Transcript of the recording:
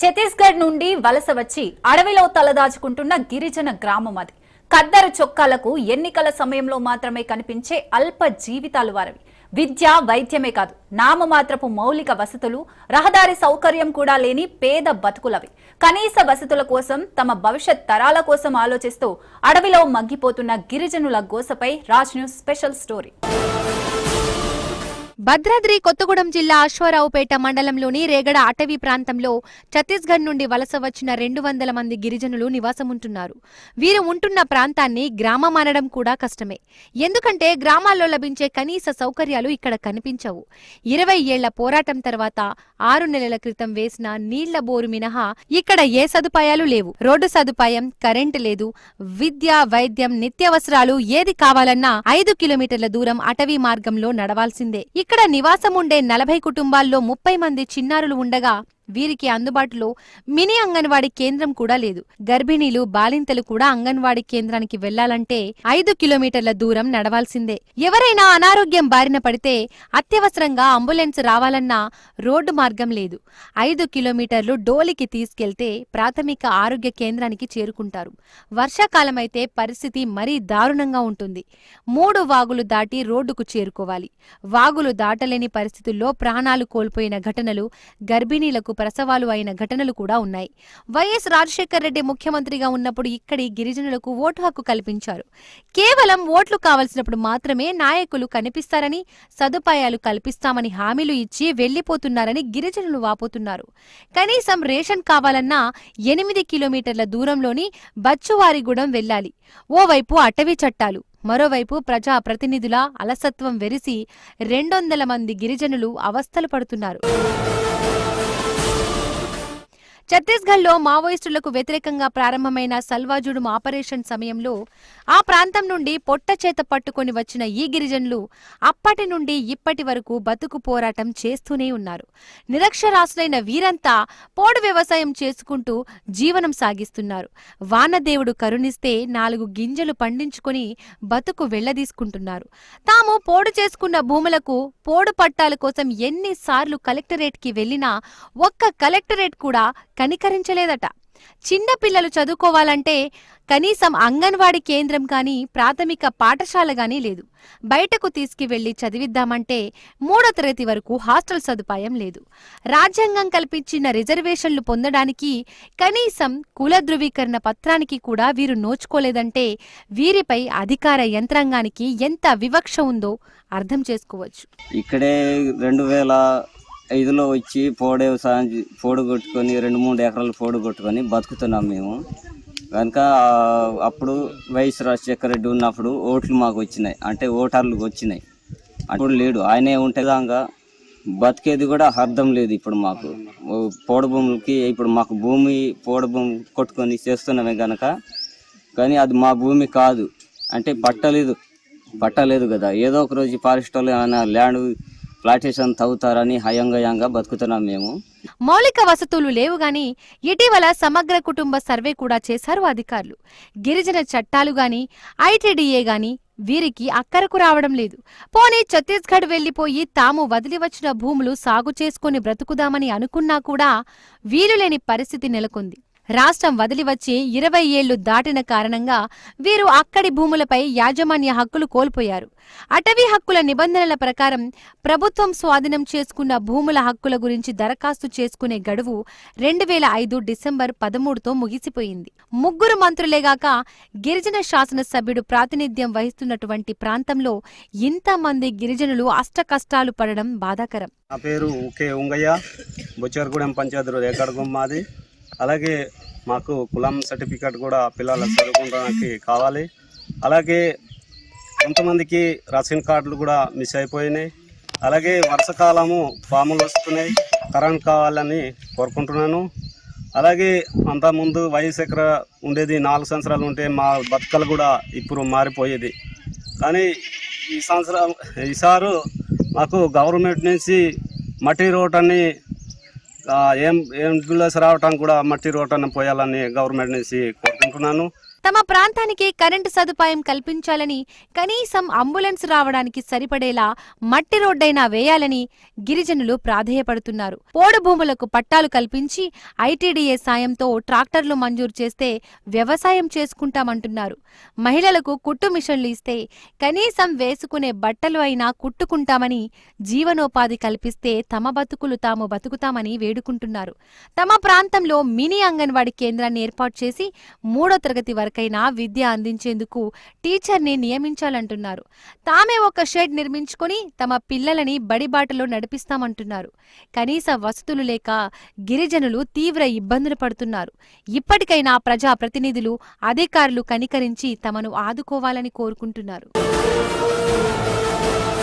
ఛత్తీస్గఢ్ నుండి వలస వచ్చి అడవిలో తలదాచుకుంటున్న గిరిజన గ్రామం అది. ఖద్దరు చొక్కాలకు ఎన్నికల సమయంలో మాత్రమే కనిపించే అల్ప జీవితాలు వారివి. విద్య, వైద్యమే కాదు, నామమాత్రపు మౌలిక వసతులు, రహదారి సౌకర్యం కూడా లేని పేద బతుకులవి. కనీస వసతుల కోసం, తమ భవిష్యత్ తరాల కోసం ఆలోచిస్తూ అడవిలో మగ్గిపోతున్న గిరిజనుల గోసపై Raj News special story. Bhadradri Kothagudem జిల్లా అశ్వారావుపేట మండలంలోని రేగడ అటవీ ప్రాంతంలో ఛత్తీస్గఢ్ నుండి వలస వచ్చిన 200 మంది గిరిజనులు నివాసముంటున్నారు. వీరు ఉంటున్న ప్రాంతాన్ని గ్రామం అనడం కూడా కష్టమే. ఎందుకంటే గ్రామాల్లో లభించే కనీస సౌకర్యాలు ఇక్కడ కనిపించవు. 20 ఏళ్ల పోరాటం తర్వాత 6 నెలల క్రితం వేసిన నీళ్ల బోరు మినహా ఇక్కడ ఏ సదుపాయాలు లేవు. రోడ్డు సదుపాయం, కరెంటు లేదు. విద్య, వైద్యం, నిత్యావసరాలు ఏది కావాలన్నా 5 కిలోమీటర్ల దూరం అటవీ మార్గంలో నడవాల్సిందే. ఇక్కడ నివాసం ఉండే 40 కుటుంబాల్లో 30 మంది చిన్నారులు ఉండగా వీరికి అందుబాటులో మినీ అంగన్వాడీ కేంద్రం కూడా లేదు. గర్భిణీలు, బాలింతలు కూడా అంగన్వాడీ కేంద్రానికి వెళ్లాలంటే 5 కిలోమీటర్ల దూరం నడవాల్సిందే. ఎవరైనా అనారోగ్యం బారిన పడితే అత్యవసరంగా అంబులెన్స్ రావాలన్నా రోడ్డు మార్గం లేదు. 5 కిలోమీటర్లు డోలికి తీసుకెళ్తే ప్రాథమిక ఆరోగ్య కేంద్రానికి చేరుకుంటారు. వర్షాకాలమైతే పరిస్థితి మరీ దారుణంగా ఉంటుంది. 3 వాగులు దాటి రోడ్డుకు చేరుకోవాలి. వాగులు దాటలేని పరిస్థితుల్లో ప్రాణాలు కోల్పోయిన ఘటనలు, గర్భిణీలకు ప్రసవాలు అయిన ఘటనలు కూడా ఉన్నాయి. వైఎస్ రాజశేఖర్ రెడ్డి ముఖ్యమంత్రిగా ఉన్నప్పుడు ఇక్కడి గిరిజనులకు ఓటు హక్కు కల్పించారు. కేవలం ఓట్లు కావలసినప్పుడు మాత్రమే నాయకులు కనిపిస్తారని, సదుపాయాలు కల్పిస్తామని హామీలు ఇచ్చి వెళ్లిపోతున్నారని గిరిజనులు వాపోతున్నారు. కనీసం రేషన్ కావాలన్నా 8 కిలోమీటర్ల దూరంలోని బచ్చువారిగూడెం వెళ్లాలి. ఓవైపు అటవీ చట్టాలు, మరోవైపు ప్రజా ప్రతినిధుల అలసత్వం వెరిసి 200 మంది గిరిజనులు అవస్థలు పడుతున్నారు. ఛత్తీస్గఢ్లో మావోయిస్టులకు వ్యతిరేకంగా ప్రారంభమైన సల్వాజుడుం ఆపరేషన్ సమయంలో ఆ ప్రాంతం నుండి పొట్టచేత పట్టుకొని వచ్చిన ఈ గిరిజనులు అప్పటి నుండి ఇప్పటి వరకు బతుకు పోరాటం చేస్తూనే ఉన్నారు. నిరక్షరాస్యులైన వీరంతా పోడు వ్యవసాయం చేసుకుంటూ జీవనం సాగిస్తున్నారు. వానదేవుడు కరుణిస్తే 4 గింజలు పండించుకొని బతుకు వెళ్లదీసుకుంటున్నారు. తాము పోడు చేసుకున్న భూములకు పోడు పట్టాల కోసం ఎన్నిసార్లు కలెక్టరేట్కి వెళ్లినా ఒక్క కలెక్టరేట్ కూడా కనికరించలేదట. చిన్న పిల్లలు చదువుకోవాలంటే కనీసం అంగన్వాడీ కేంద్రం కానీ, ప్రాథమిక పాఠశాల గానీ లేదు. బయటకు తీసుకువెళ్లి చదివిద్దామంటే 3వ తరగతి వరకు హాస్టల్ సదుపాయం లేదు. రాజ్యాంగం కల్పించిన రిజర్వేషన్లు పొందడానికి కనీసం కుల ధృవీకరణ పత్రానికి కూడా వీరు నోచుకోలేదంటే వీరిపై అధికార యంత్రాంగానికి ఎంత వివక్ష ఉందో అర్థం చేసుకోవచ్చు. ఇక్కడే 2005లో వచ్చి పోడు కొట్టుకొని 2-3 ఎకరాలు పోడు కొట్టుకొని బతుకుతున్నాం మేము. కనుక అప్పుడు వైఎస్ రాజశేఖర రెడ్డి ఉన్నప్పుడు ఓట్లు మాకు వచ్చినాయి, అంటే ఓటర్లు వచ్చినాయి. అప్పుడు లేడు, ఆయనే ఉంటే దాకా బతికేది కూడా అర్థం లేదు. ఇప్పుడు మాకు పోడు భూములకి, ఇప్పుడు మాకు పోడు భూమి కొట్టుకొని చేస్తున్నామే కనుక, కానీ అది మా భూమి కాదు, అంటే పట్టలేదు కదా. ఏదో ఒక రోజు ఫారెస్ట్ వాళ్ళు ఏమైనా ల్యాండ్ ప్లాంటేషన్ తవ్వుతారని హయంగా బతుకుతున్నాం మేము. మౌలిక వసతులు లేవు గాని ఇటీవల సమగ్ర కుటుంబ సర్వే కూడా చేశారు అధికారులు. గిరిజన చట్టాలు గాని, ఐటీడీఏ గాని వీరికి అక్కరకు రావడం లేదు. పోనీ ఛత్తీస్గఢ్ వెళ్లిపోయి తాము వదిలి వచ్చిన భూములు సాగు చేసుకుని బ్రతుకుదామని అనుకున్నా కూడా వీలులేని పరిస్థితి నెలకొంది. రాష్ట్రం వదిలి వచ్చి 20 ఏళ్లు దాటిన కారణంగా వీరు అక్కడి భూములపై యాజమాన్య హక్కులు కోల్పోయారు. అటవీ హక్కుల నిబంధనల ప్రకారం ప్రభుత్వం స్వాధీనం చేసుకున్న భూముల హక్కుల గురించి దరఖాస్తు చేసుకునే గడువు 2005 డిసెంబర్ 13తో ముగిసిపోయింది. 3 మంత్రులేగాక గిరిజన శాసనసభ్యుడు ప్రాతినిధ్యం వహిస్తున్నటువంటి ప్రాంతంలో ఇంతమంది గిరిజనులు అష్టకష్టాలు పడడం బాధాకరం. నా పేరు కే ఉంగయ్య, బొచ్చర్గూడెం పంచాయతీ రేగడ మాది. అలాగే మాకు కులం సర్టిఫికేట్ కూడా పిల్లల చదువుకోవడానికి కావాలి. అలాగే కొంతమందికి రేషన్ కార్డులు కూడా మిస్ అయిపోయినాయి. అలాగే వర్షాకాలము పాములు వస్తున్నాయి, కరెంట్ కావాలని కోరుకుంటున్నాను. అలాగే అంతకుముందు వయసు ఎక్కడ ఉండేది 4 సంవత్సరాలు ఉంటే మా బతుకలు కూడా ఇప్పుడు మారిపోయేది. కానీ ఈసారి మాకు గవర్నమెంట్ నుంచి మట్టి రోడ్ అని ఏం బిల్స్ రావటానికి కూడా మట్టి రోడ్ అని పోయాలని గవర్నమెంట్ నుంచి కోరుకుంటున్నాను. తమ ప్రాంతానికి కరెంటు సదుపాయం కల్పించాలని, కనీసం అంబులెన్స్ రావడానికి సరిపడేలా మట్టి రోడ్డైనా వేయాలని గిరిజనులు ప్రాధేయపడుతున్నారు. పోడు భూములకు పట్టాలు కల్పించి ఐటీడీఏ సాయంతో ట్రాక్టర్లు మంజూరు చేస్తే వ్యవసాయం చేసుకుంటామంటున్నారు. మహిళలకు కుట్టు మిషన్లు ఇస్తే కనీసం వేసుకునే బట్టలు అయినా కుట్టుకుంటామని, జీవనోపాధి కల్పిస్తే తమ బతుకులు తాము బతుకుతామని వేడుకుంటున్నారు. తమ ప్రాంతంలో మినీ అంగన్వాడీ కేంద్రాన్ని ఏర్పాటు చేసి 3వ తరగతి వరకైనా విద్య అందించేందుకు టీచర్ని నియమించాలంటున్నారు. తామే ఒక షెడ్ నిర్మించుకొని తమ పిల్లలని బడిబాటలో నడిపిస్తామంటున్నారు. కనీస వసతులు లేక గిరిజనులు తీవ్ర ఇబ్బందులు పడుతున్నారు. ఇప్పటికైనా ప్రజాప్రతినిధులు, అధికారులు కనికరించి తమను ఆదుకోవాలని కోరుకుంటున్నారు.